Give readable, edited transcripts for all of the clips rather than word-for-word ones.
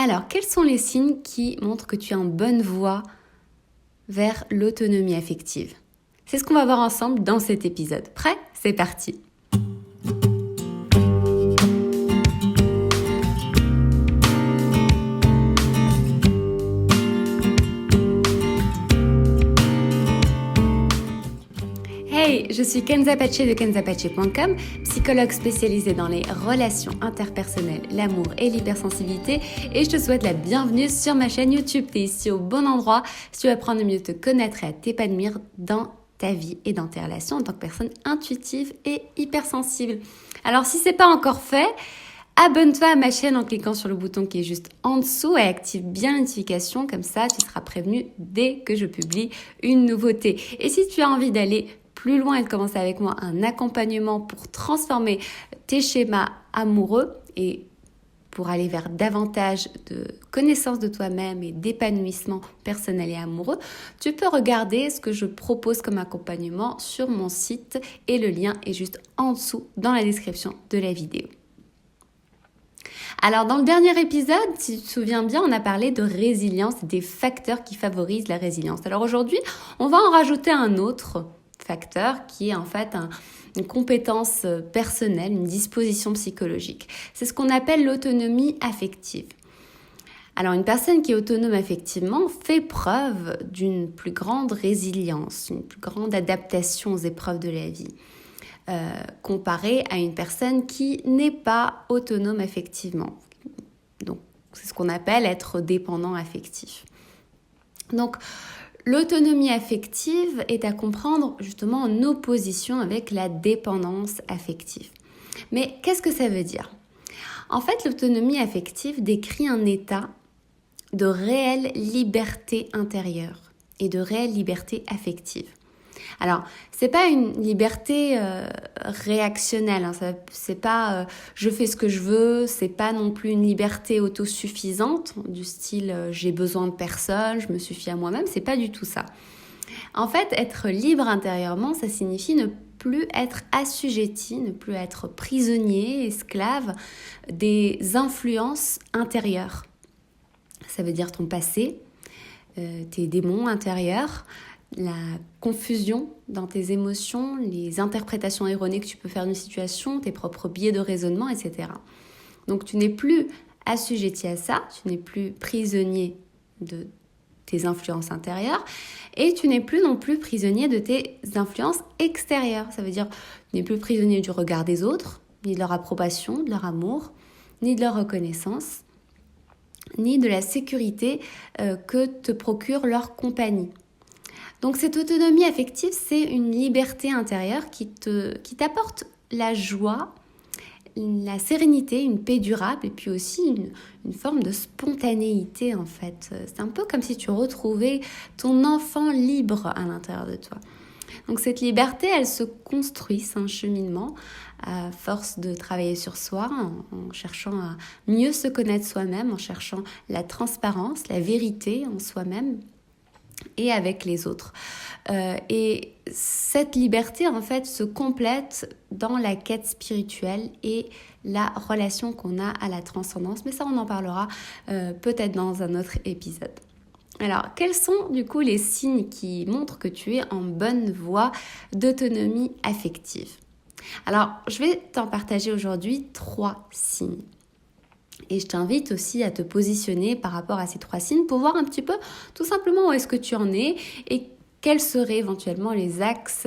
Alors, quels sont les signes qui montrent que tu es en bonne voie vers l'autonomie affective? C'est ce qu'on va voir ensemble dans cet épisode. Prêt? C'est parti! Hey, je suis Kenza Pache de kenzapache.com, psychologue spécialisée dans les relations interpersonnelles, l'amour et l'hypersensibilité, et je te souhaite la bienvenue sur ma chaîne YouTube. Tu es ici au bon endroit si tu veux apprendre à mieux te connaître et à t'épanouir dans ta vie et dans tes relations en tant que personne intuitive et hypersensible. Alors si c'est pas encore fait, abonne-toi à ma chaîne en cliquant sur le bouton qui est juste en dessous et active bien la notification, comme ça tu seras prévenu dès que je publie une nouveauté. Et si tu as envie d'aller plus loin et de commencer avec moi un accompagnement pour transformer tes schémas amoureux et pour aller vers davantage de connaissance de toi-même et d'épanouissement personnel et amoureux, tu peux regarder ce que je propose comme accompagnement sur mon site et le lien est juste en dessous dans la description de la vidéo. Alors dans le dernier épisode, si tu te souviens bien, on a parlé de résilience, des facteurs qui favorisent la résilience. Alors aujourd'hui, on va en rajouter un autre facteur qui est en fait une compétence personnelle, une disposition psychologique. C'est ce qu'on appelle l'autonomie affective. Alors une personne qui est autonome affectivement fait preuve d'une plus grande résilience, une plus grande adaptation aux épreuves de la vie, comparée à une personne qui n'est pas autonome affectivement. Donc c'est ce qu'on appelle être dépendant affectif. Donc l'autonomie affective est à comprendre justement en opposition avec la dépendance affective. Mais qu'est-ce que ça veut dire? En fait, l'autonomie affective décrit un état de réelle liberté intérieure et de réelle liberté affective. Alors, c'est pas une liberté réactionnelle, hein, c'est pas je fais ce que je veux, c'est pas non plus une liberté autosuffisante du style j'ai besoin de personne, je me suffis à moi-même, c'est pas du tout ça. En fait, être libre intérieurement, ça signifie ne plus être assujetti, ne plus être prisonnier, esclave des influences intérieures. Ça veut dire ton passé, tes démons intérieurs, la confusion dans tes émotions, les interprétations erronées que tu peux faire d'une situation, tes propres biais de raisonnement, etc. Donc tu n'es plus assujetti à ça, tu n'es plus prisonnier de tes influences intérieures et tu n'es plus non plus prisonnier de tes influences extérieures. Ça veut dire tu n'es plus prisonnier du regard des autres, ni de leur approbation, de leur amour, ni de leur reconnaissance, ni de la sécurité que te procure leur compagnie. Donc cette autonomie affective, c'est une liberté intérieure qui t'apporte la joie, la sérénité, une paix durable et puis aussi une forme de spontanéité en fait. C'est un peu comme si tu retrouvais ton enfant libre à l'intérieur de toi. Donc cette liberté, elle se construit, c'est un cheminement à force de travailler sur soi, en cherchant à mieux se connaître soi-même, en cherchant la transparence, la vérité en soi-même et avec les autres. Et cette liberté, en fait, se complète dans la quête spirituelle et la relation qu'on a à la transcendance. Mais ça, on en parlera peut-être dans un autre épisode. Alors, quels sont du coup les signes qui montrent que tu es en bonne voie d'autonomie affective? Alors, je vais t'en partager aujourd'hui 3 signes. Et je t'invite aussi à te positionner par rapport à ces 3 signes pour voir un petit peu tout simplement où est-ce que tu en es et quels seraient éventuellement les axes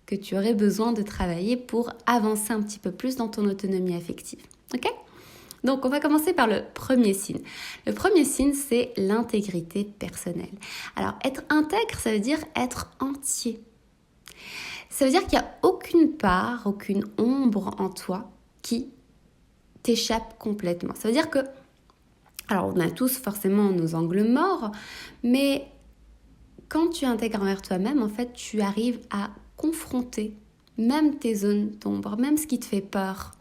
que tu aurais besoin de travailler pour avancer un petit peu plus dans ton autonomie affective. Ok ? Donc, on va commencer par le premier signe. Le premier signe, c'est l'intégrité personnelle. Alors, être intègre, ça veut dire être entier. Ça veut dire qu'il n'y a aucune part, aucune ombre en toi qui t'échappe complètement. Ça veut dire que, alors on a tous forcément nos angles morts, mais quand tu intègres envers toi-même, en fait, tu arrives à confronter même tes zones d'ombre, même ce qui te fait peur,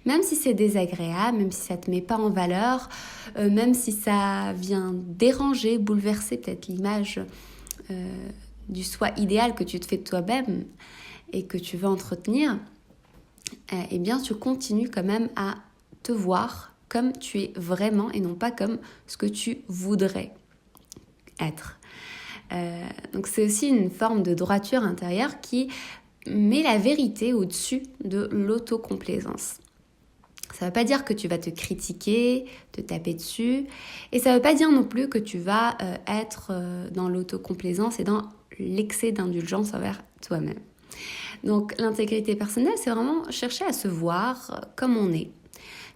même si c'est désagréable, même si ça te met pas en valeur, même si ça vient déranger, bouleverser peut-être l'image du soi idéal que tu te fais de toi-même et que tu veux entretenir, eh bien tu continues quand même à te voir comme tu es vraiment et non pas comme ce que tu voudrais être. Donc c'est aussi une forme de droiture intérieure qui met la vérité au-dessus de l'autocomplaisance. Ça ne veut pas dire que tu vas te critiquer, te taper dessus, et ça ne veut pas dire non plus que tu vas être dans l'autocomplaisance et dans l'excès d'indulgence envers toi-même. Donc l'intégrité personnelle, c'est vraiment chercher à se voir comme on est,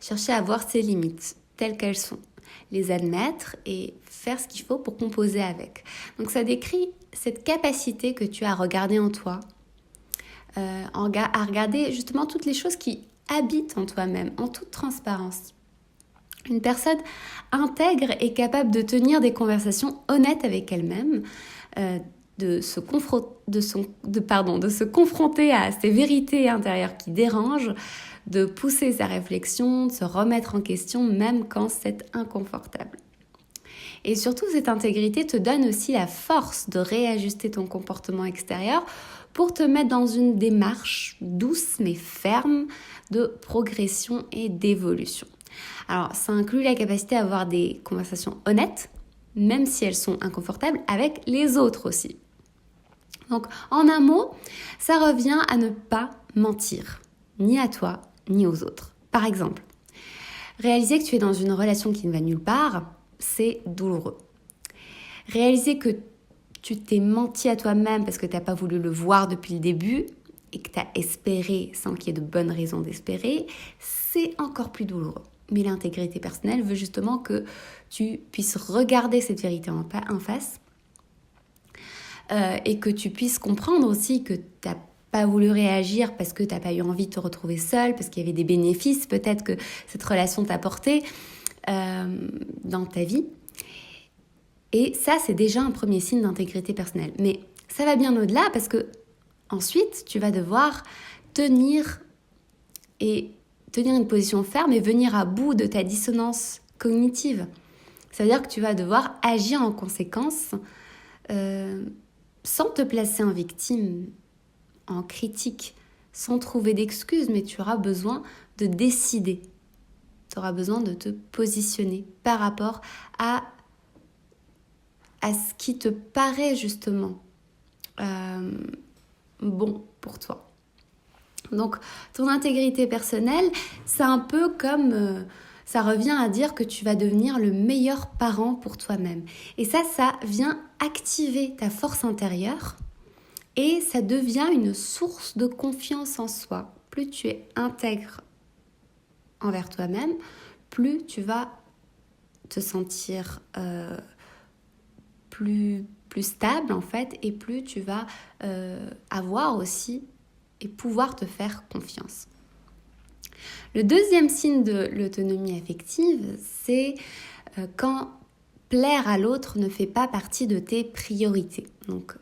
chercher à voir ses limites telles qu'elles sont, les admettre et faire ce qu'il faut pour composer avec. Donc ça décrit cette capacité que tu as à regarder en toi, à regarder justement toutes les choses qui habitent en toi-même, en toute transparence. Une personne intègre est capable de tenir des conversations honnêtes avec elle-même, de se confronter à ces vérités intérieures qui dérangent, de pousser sa réflexion, de se remettre en question même quand c'est inconfortable. Et surtout, cette intégrité te donne aussi la force de réajuster ton comportement extérieur pour te mettre dans une démarche douce mais ferme de progression et d'évolution. Alors, ça inclut la capacité à avoir des conversations honnêtes, même si elles sont inconfortables, avec les autres aussi. Donc, en un mot, ça revient à ne pas mentir, ni à toi, ni aux autres. Par exemple, réaliser que tu es dans une relation qui ne va nulle part, c'est douloureux. Réaliser que tu t'es menti à toi-même parce que tu n'as pas voulu le voir depuis le début et que tu as espéré sans qu'il y ait de bonnes raisons d'espérer, c'est encore plus douloureux. Mais l'intégrité personnelle veut justement que tu puisses regarder cette vérité en face et que tu puisses comprendre aussi que tu n'as pas voulu réagir parce que tu n'as pas eu envie de te retrouver seule, parce qu'il y avait des bénéfices peut-être que cette relation t'a apporté dans ta vie. Et ça, c'est déjà un premier signe d'intégrité personnelle. Mais ça va bien au-delà parce que ensuite, tu vas devoir tenir une position ferme et venir à bout de ta dissonance cognitive. Ça veut dire que tu vas devoir agir en conséquence sans te placer en victime, en critique, sans trouver d'excuses, mais tu auras besoin de décider. Tu auras besoin de te positionner par rapport à ce qui te paraît justement bon pour toi. Donc, ton intégrité personnelle, c'est un peu comme... ça revient à dire que tu vas devenir le meilleur parent pour toi-même. Et ça vient activer ta force intérieure et ça devient une source de confiance en soi. Plus tu es intègre envers toi-même, plus tu vas te sentir plus stable en fait, et plus tu vas avoir aussi et pouvoir te faire confiance. Le deuxième signe de l'autonomie affective, c'est quand plaire à l'autre ne fait pas partie de tes priorités. Donc,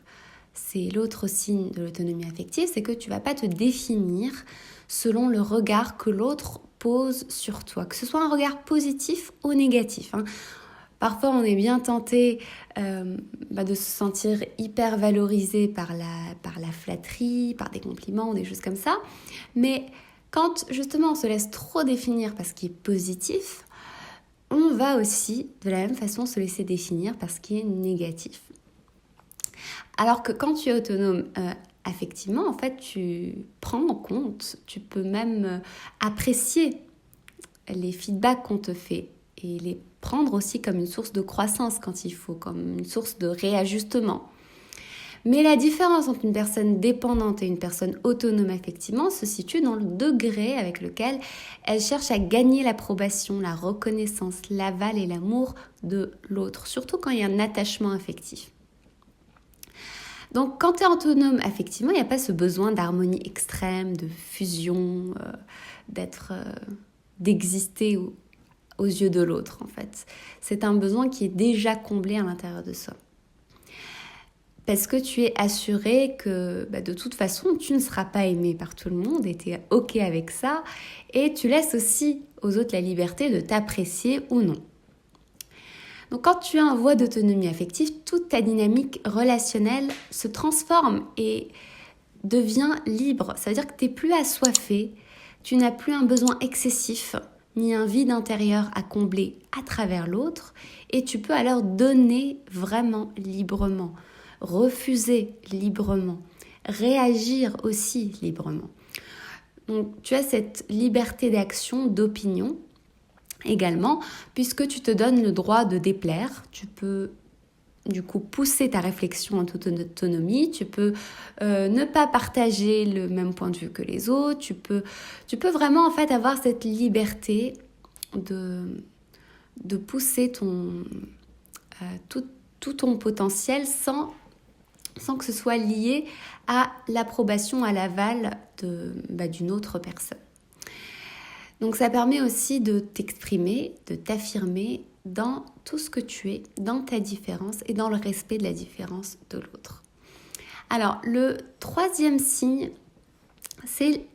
c'est l'autre signe de l'autonomie affective, c'est que tu ne vas pas te définir selon le regard que l'autre pose sur toi, que ce soit un regard positif ou négatif. Parfois, on est bien tenté de se sentir hyper valorisé par la flatterie, par des compliments ou des choses comme ça. Mais quand justement on se laisse trop définir par ce qui est positif, on va aussi de la même façon se laisser définir par ce qui est négatif. Alors que quand tu es autonome affectivement, en fait, tu prends en compte, tu peux même apprécier les feedbacks qu'on te fait et les prendre aussi comme une source de croissance quand il faut, comme une source de réajustement. Mais la différence entre une personne dépendante et une personne autonome affectivement se situe dans le degré avec lequel elle cherche à gagner l'approbation, la reconnaissance, l'aval et l'amour de l'autre, surtout quand il y a un attachement affectif. Donc quand tu es autonome affectivement, il n'y a pas ce besoin d'harmonie extrême, de fusion, d'exister aux yeux de l'autre en fait. C'est un besoin qui est déjà comblé à l'intérieur de soi. Parce que tu es assuré que de toute façon, tu ne seras pas aimé par tout le monde et tu es OK avec ça. Et tu laisses aussi aux autres la liberté de t'apprécier ou non. Donc quand tu es en voie d'autonomie affective, toute ta dynamique relationnelle se transforme et devient libre. Ça veut dire que tu n'es plus assoiffé, tu n'as plus un besoin excessif ni un vide intérieur à combler à travers l'autre, et tu peux alors donner vraiment librement, refuser librement, réagir aussi librement. Donc tu as cette liberté d'action, d'opinion également, puisque tu te donnes le droit de déplaire. Tu peux du coup pousser ta réflexion en toute autonomie, tu peux ne pas partager le même point de vue que les autres, tu peux vraiment en fait avoir cette liberté de pousser tout ton potentiel sans que ce soit lié à l'approbation, à l'aval d'une autre personne. Donc ça permet aussi de t'exprimer, de t'affirmer dans tout ce que tu es, dans ta différence et dans le respect de la différence de l'autre. Alors le troisième signe, c'est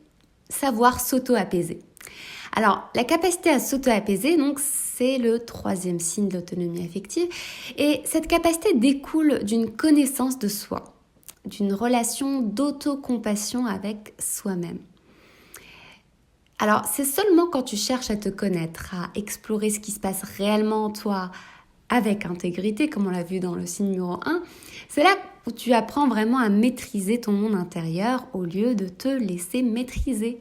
savoir s'auto-apaiser. Alors la capacité à s'auto-apaiser, donc c'est le troisième signe de l'autonomie affective, et cette capacité découle d'une connaissance de soi, d'une relation d'autocompassion avec soi-même. Alors, c'est seulement quand tu cherches à te connaître, à explorer ce qui se passe réellement en toi avec intégrité, comme on l'a vu dans le signe numéro 1, c'est là où tu apprends vraiment à maîtriser ton monde intérieur au lieu de te laisser maîtriser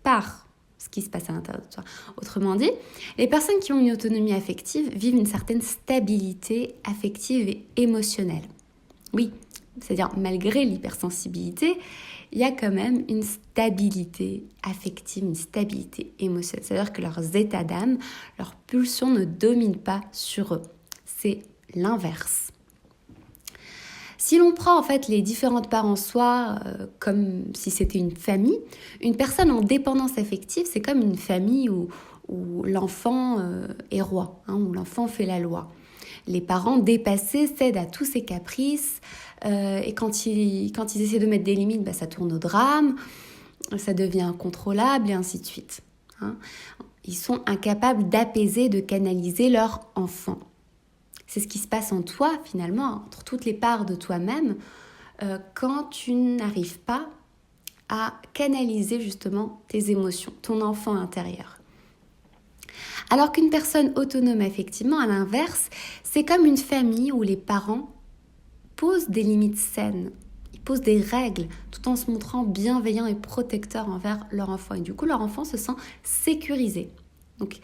par ce qui se passe à l'intérieur de toi. Autrement dit, les personnes qui ont une autonomie affective vivent une certaine stabilité affective et émotionnelle. Oui, c'est-à-dire malgré l'hypersensibilité, il y a quand même une stabilité affective, une stabilité émotionnelle. C'est-à-dire que leurs états d'âme, leurs pulsions ne dominent pas sur eux. C'est l'inverse. Si l'on prend en fait les différentes parts en soi comme si c'était une famille, une personne en dépendance affective, c'est comme une famille où l'enfant est roi, où l'enfant fait la loi. Les parents dépassés cèdent à tous ses caprices et quand ils essaient de mettre des limites, ça tourne au drame, ça devient incontrôlable et ainsi de suite. Ils sont incapables d'apaiser, de canaliser leur enfant. C'est ce qui se passe en toi finalement, entre toutes les parts de toi-même, quand tu n'arrives pas à canaliser justement tes émotions, ton enfant intérieur. Alors qu'une personne autonome effectivement, à l'inverse, c'est comme une famille où les parents posent des limites saines, ils posent des règles tout en se montrant bienveillants et protecteurs envers leur enfant. Et du coup, leur enfant se sent sécurisé. Donc,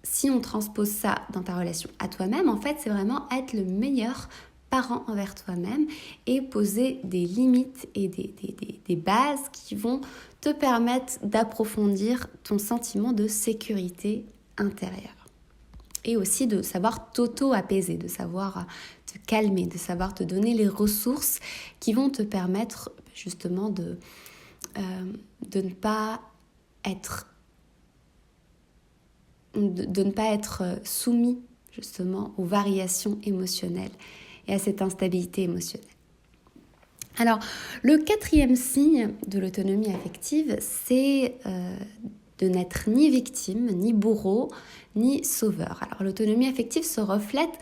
si on transpose ça dans ta relation à toi-même, en fait, c'est vraiment être le meilleur parent envers toi-même et poser des limites et des bases qui vont te permettre d'approfondir ton sentiment de sécurité intérieure. Et aussi de savoir t'auto-apaiser, de savoir te calmer, de savoir te donner les ressources qui vont te permettre justement de ne pas être soumis justement aux variations émotionnelles et à cette instabilité émotionnelle. Alors, le quatrième signe de l'autonomie affective, c'est de n'être ni victime, ni bourreau, ni sauveur. Alors, l'autonomie affective se reflète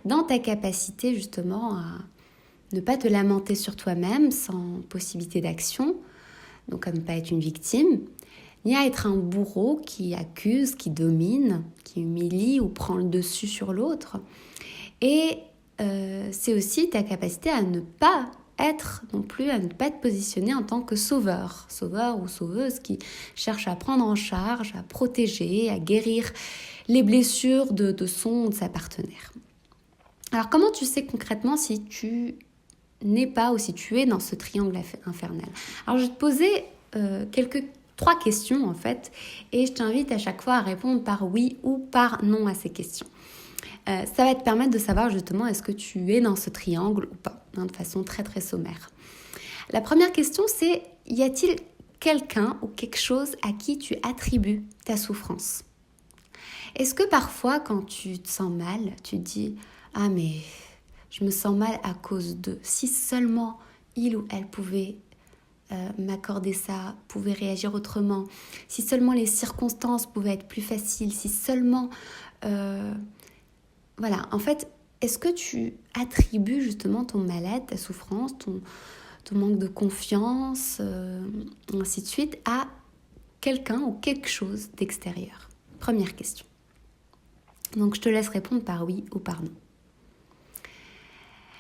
dans ta capacité justement à ne pas te lamenter sur toi-même sans possibilité d'action, donc à ne pas être une victime, ni à être un bourreau qui accuse, qui domine, qui humilie ou prend le dessus sur l'autre. Et c'est aussi ta capacité à ne pas être non plus, à ne pas te positionner en tant que sauveur ou sauveuse qui cherche à prendre en charge, à protéger, à guérir les blessures de son ou de sa partenaire. Alors comment tu sais concrètement si tu n'es pas ou si tu es dans ce triangle infernal? Alors je vais te poser trois questions en fait, et je t'invite à chaque fois à répondre par oui ou par non à ces questions. Ça va te permettre de savoir justement est-ce que tu es dans ce triangle ou pas, de façon très très sommaire. La première question c'est, y a-t-il quelqu'un ou quelque chose à qui tu attribues ta souffrance? Est-ce que parfois quand tu te sens mal, tu te dis « Ah mais je me sens mal à cause de... Si seulement il ou elle pouvait m'accorder ça, pouvait réagir autrement, si seulement les circonstances pouvaient être plus faciles, si seulement... Voilà, en fait, est-ce que tu attribues justement ton mal-être, ta souffrance, ton manque de confiance, ainsi de suite, à quelqu'un ou quelque chose d'extérieur? Première question. Donc, je te laisse répondre par oui ou par non.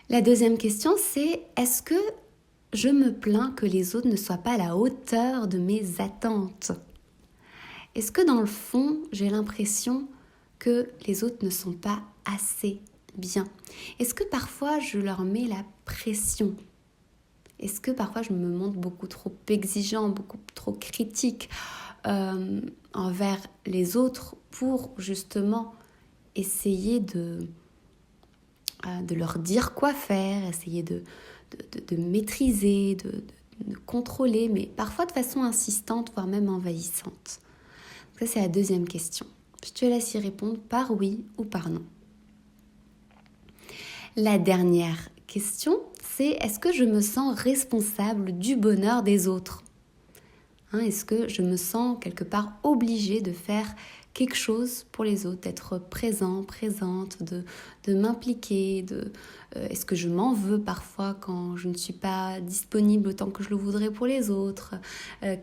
La deuxième question, c'est est-ce que je me plains que les autres ne soient pas à la hauteur de mes attentes? Est-ce que dans le fond, j'ai l'impression que les autres ne sont pas assez bien? Est-ce que parfois je leur mets la pression? Est-ce que parfois je me montre beaucoup trop exigeant, beaucoup trop critique envers les autres pour justement essayer de leur dire quoi faire, essayer de maîtriser, de contrôler, mais parfois de façon insistante, voire même envahissante? Ça, c'est la deuxième question. Je te laisse y répondre par oui ou par non. La dernière question, c'est est-ce que je me sens responsable du bonheur des autres? Est-ce que je me sens quelque part obligée de faire quelque chose pour les autres, d'être présent, présente, de m'impliquer, est-ce que je m'en veux parfois quand je ne suis pas disponible autant que je le voudrais pour les autres,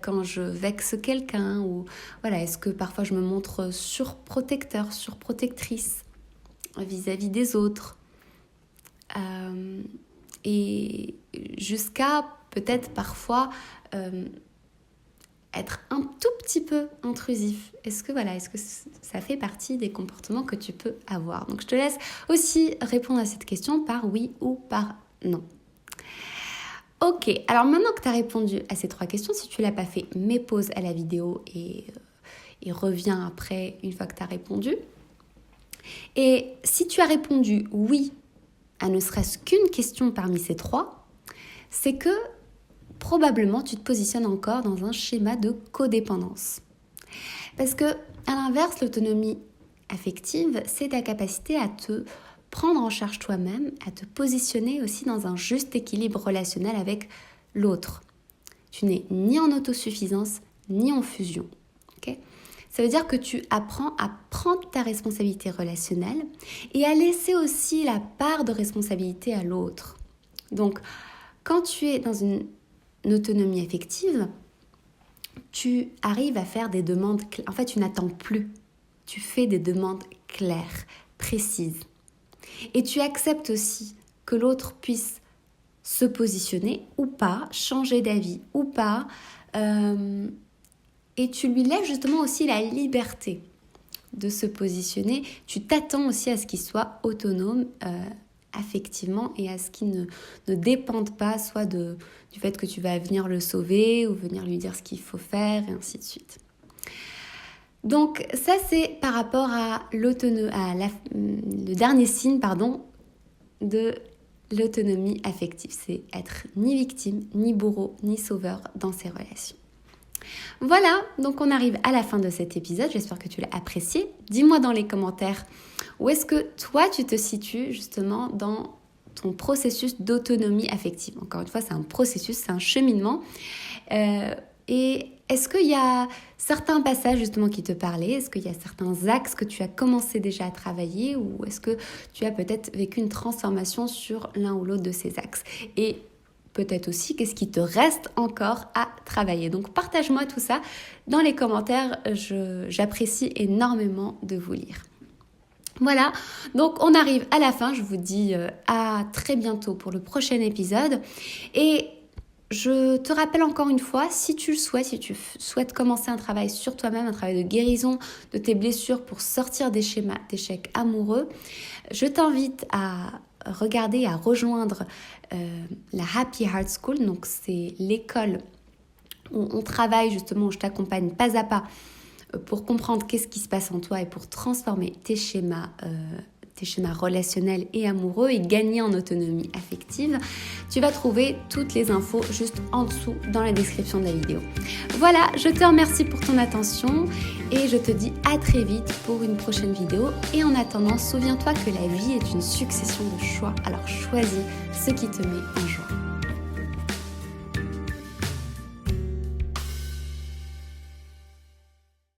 quand je vexe quelqu'un, ou voilà, est-ce que parfois je me montre surprotecteur, surprotectrice vis-à-vis des autres, et jusqu'à peut-être parfois être un tout petit peu intrusif. Est-ce que ça fait partie des comportements que tu peux avoir? Donc je te laisse aussi répondre à cette question par oui ou par non. Ok, alors maintenant que tu as répondu à ces 3 questions, si tu ne l'as pas fait, mets pause à la vidéo et reviens après une fois que tu as répondu. Et si tu as répondu oui à ne serait-ce qu'une question parmi ces 3, c'est que probablement tu te positionnes encore dans un schéma de codépendance. Parce que, à l'inverse, l'autonomie affective, c'est ta capacité à te prendre en charge toi-même, à te positionner aussi dans un juste équilibre relationnel avec l'autre. Tu n'es ni en autosuffisance, ni en fusion. Okay? Ça veut dire que tu apprends à prendre ta responsabilité relationnelle et à laisser aussi la part de responsabilité à l'autre. Donc, quand tu es dans une autonomie affective, tu arrives à faire des demandes claires. En fait, tu n'attends plus. Tu fais des demandes claires, précises. Et tu acceptes aussi que l'autre puisse se positionner ou pas, changer d'avis ou pas. Et tu lui laisses justement aussi la liberté de se positionner. Tu t'attends aussi à ce qu'il soit autonome affectivement et à ce qu'il ne dépende pas soit du fait que tu vas venir le sauver ou venir lui dire ce qu'il faut faire et ainsi de suite. Donc ça, c'est par rapport à le dernier signe de l'autonomie affective. C'est être ni victime, ni bourreau, ni sauveur dans ses relations. Voilà, donc on arrive à la fin de cet épisode. J'espère que tu l'as apprécié. Dis-moi dans les commentaires où est-ce que toi tu te situes justement dans ton processus d'autonomie affective. Encore une fois, c'est un processus, c'est un cheminement. Et est-ce qu'il y a certains passages justement qui te parlaient? Est-ce qu'il y a certains axes que tu as commencé déjà à travailler? Ou est-ce que tu as peut-être vécu une transformation sur l'un ou l'autre de ces axes? Et peut-être aussi, qu'est-ce qui te reste encore à travailler? Donc, partage-moi tout ça dans les commentaires. J'apprécie énormément de vous lire. Voilà, donc on arrive à la fin. Je vous dis à très bientôt pour le prochain épisode. Et je te rappelle encore une fois, si tu le souhaites, si tu souhaites commencer un travail sur toi-même, un travail de guérison de tes blessures pour sortir des schémas d'échecs amoureux, je t'invite à regarder, à rejoindre la Happy Heart School. Donc c'est l'école où on travaille justement, où je t'accompagne pas à pas pour comprendre qu'est-ce qui se passe en toi et pour transformer tes schémas relationnels et amoureux et gagner en autonomie affective. Tu vas trouver toutes les infos juste en dessous dans la description de la vidéo. Voilà, je te remercie pour ton attention et je te dis à très vite pour une prochaine vidéo. Et en attendant, souviens-toi que la vie est une succession de choix. Alors choisis ce qui te met en joie.